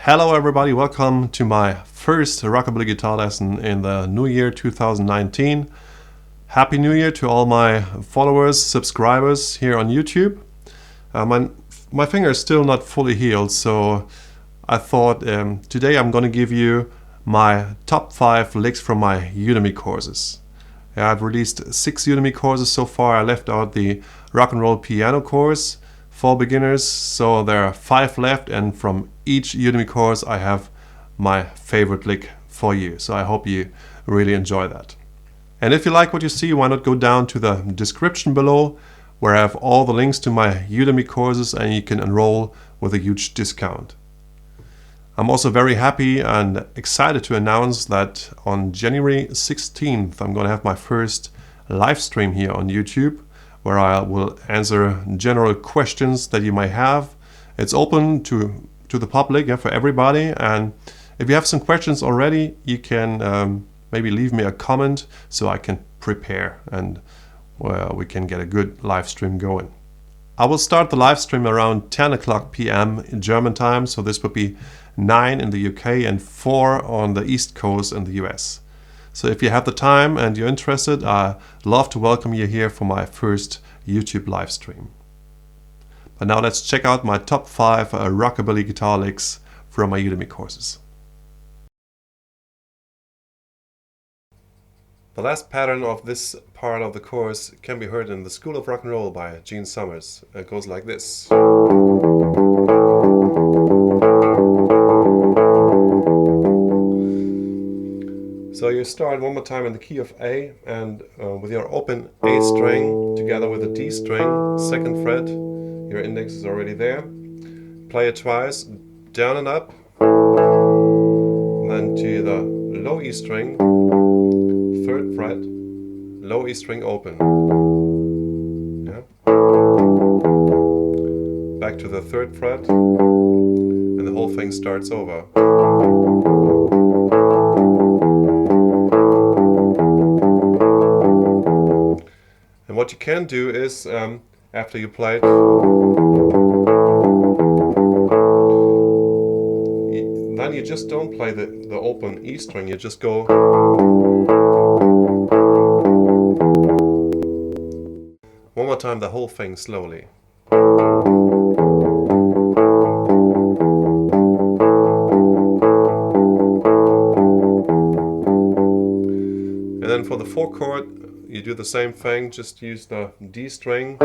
Hello everybody, welcome to my first Rockabilly guitar lesson in the new year 2019. Happy New Year to all my followers, subscribers here on YouTube. My finger is still not fully healed, so I thought today I'm going to give you my top 5 licks from my Udemy courses. I've released 6 Udemy courses so far. I left out the rock and roll piano course for beginners, so there are 5 left, and from each Udemy course I have my favorite lick for you. So I hope you really enjoy that. And if you like what you see, why not go down to the description below where I have all the links to my Udemy courses and you can enroll with a huge discount. I'm also very happy and excited to announce that on January 16th I'm going to have my first live stream here on YouTube, where I will answer general questions that you might have. It's open to the public, for everybody, and if you have some questions already, you can maybe leave me a comment so I can prepare and we can get a good live stream going. I will start the live stream around 10 o'clock p.m. in German time, so this would be 9 in the UK and 4 on the East Coast in the US. So if you have the time and you're interested, I'd love to welcome you here for my first YouTube live stream. But now let's check out my top 5 Rockabilly guitar licks from my Udemy courses. The last pattern of this part of the course can be heard in The School of Rock and Roll by Gene Summers. It goes like this. So you start one more time in the key of A, and with your open A string together with the D string, 2nd fret, your index is already there. Play it twice, down and up, and then to the low E string, 3rd fret, low E string open. Yeah. Back to the 3rd fret, and the whole thing starts over. And what you can do is, after you play it, then you just don't play the open E string, you just go one more time the whole thing slowly. And then for the 4 chord, you do the same thing, just use the D string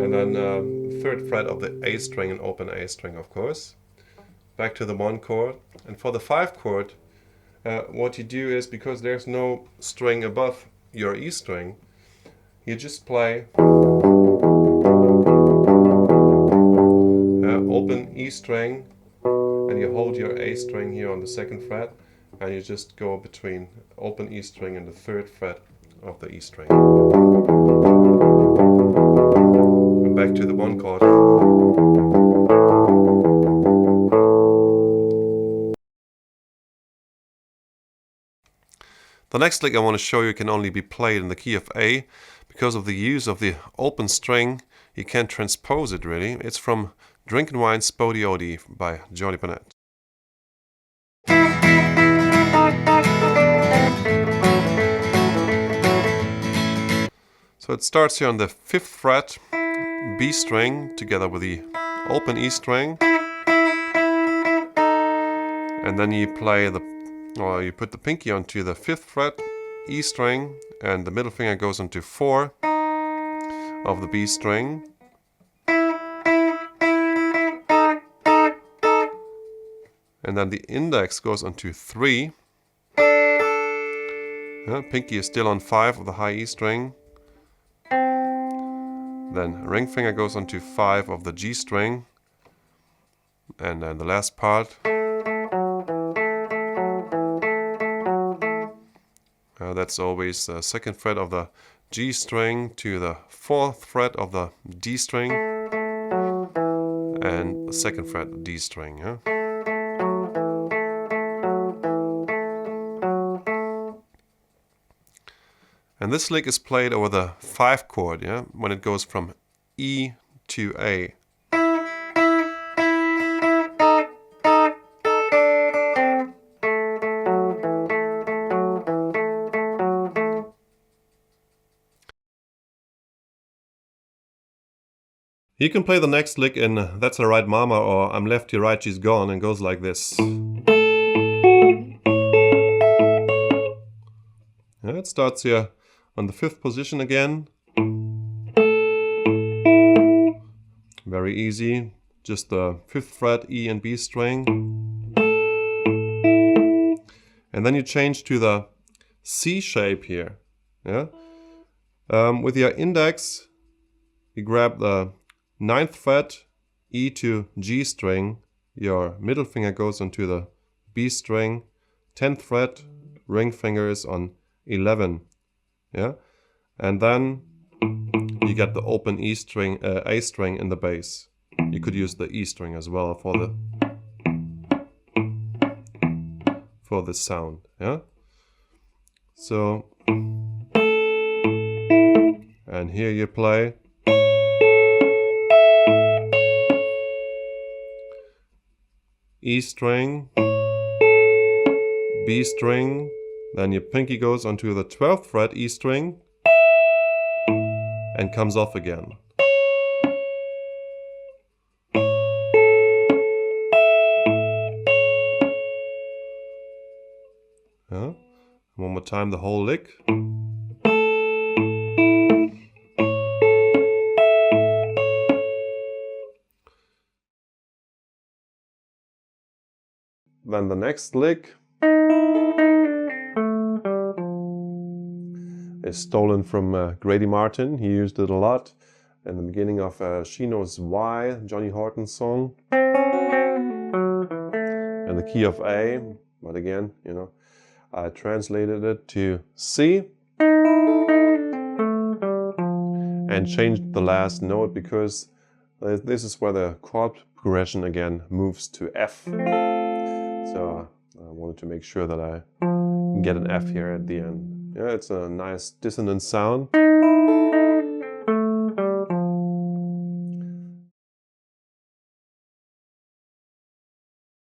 and then 3rd fret of the A string and open A string, of course. Back to the 1 chord. And for the 5 chord, what you do is, because there's no string above your E string, you just play open E string, and you hold your A string here on the 2nd fret, and you just go between open E string and the 3rd fret of the E string. And back to the 1 chord. The next lick I want to show you can only be played in the key of A. Because of the use of the open string, you can't transpose it really. It's from Drinkin' Spody Odi by Johnny Burnett. So it starts here on the 5th fret, B string together with the open E string, and then you play you put the pinky onto the 5th fret, E string, and the middle finger goes onto 4 of the B string. And then the index goes onto 3. Pinky is still on 5 of the high E string. Then ring finger goes onto 5 of the G string. And then the last part. That's always the 2nd fret of the G string to the 4th fret of the D string. And the 2nd fret of the D string. And this lick is played over the 5 chord, when it goes from E to A. You can play the next lick in That's Alright Mama or I'm Left, You're Right, She's Gone, and goes like this. Yeah, it starts here on the 5th position again. Very easy, just the 5th fret E and B string. And then you change to the C shape here. Yeah? With your index, you grab the 9th fret, E to G string, your middle finger goes onto the B string, 10th fret, ring finger is on 11. Yeah? And then you get the open E string, A string in the bass. You could use the E string as well for the sound. Yeah? So, and here you play E string, B string, then your pinky goes onto the 12th fret E string and comes off again. Yeah. One more time, the whole lick. Then the next lick is stolen from Grady Martin. He used it a lot in the beginning of She Knows Why, Johnny Horton's song. In the key of A, but again, you know, I translated it to C and changed the last note because this is where the chord progression again moves to F. So I wanted to make sure that I get an F here at the end. Yeah, it's a nice dissonant sound.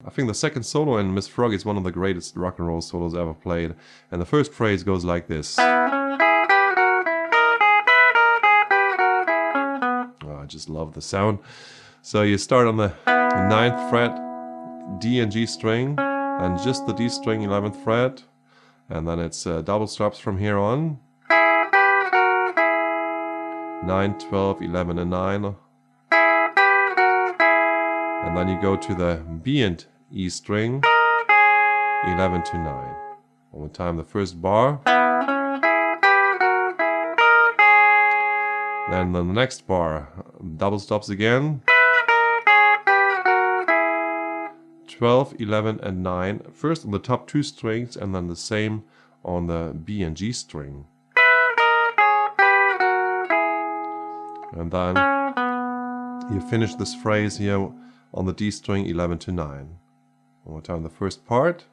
I think the second solo in Miss Froggie is one of the greatest rock and roll solos ever played. And the first phrase goes like this. Oh, I just love the sound. So you start on the 9th fret, D and G string, and just the D string, 11th fret. And then it's double stops from here on. 9, 12, 11 and 9. And then you go to the B and E string, 11 to 9. One more time, the first bar. Then the next bar, double stops again. 12, 11 and 9. First on the top 2 strings and then the same on the B and G string. And then you finish this phrase here on the D string, 11 to 9. One more time, the first part.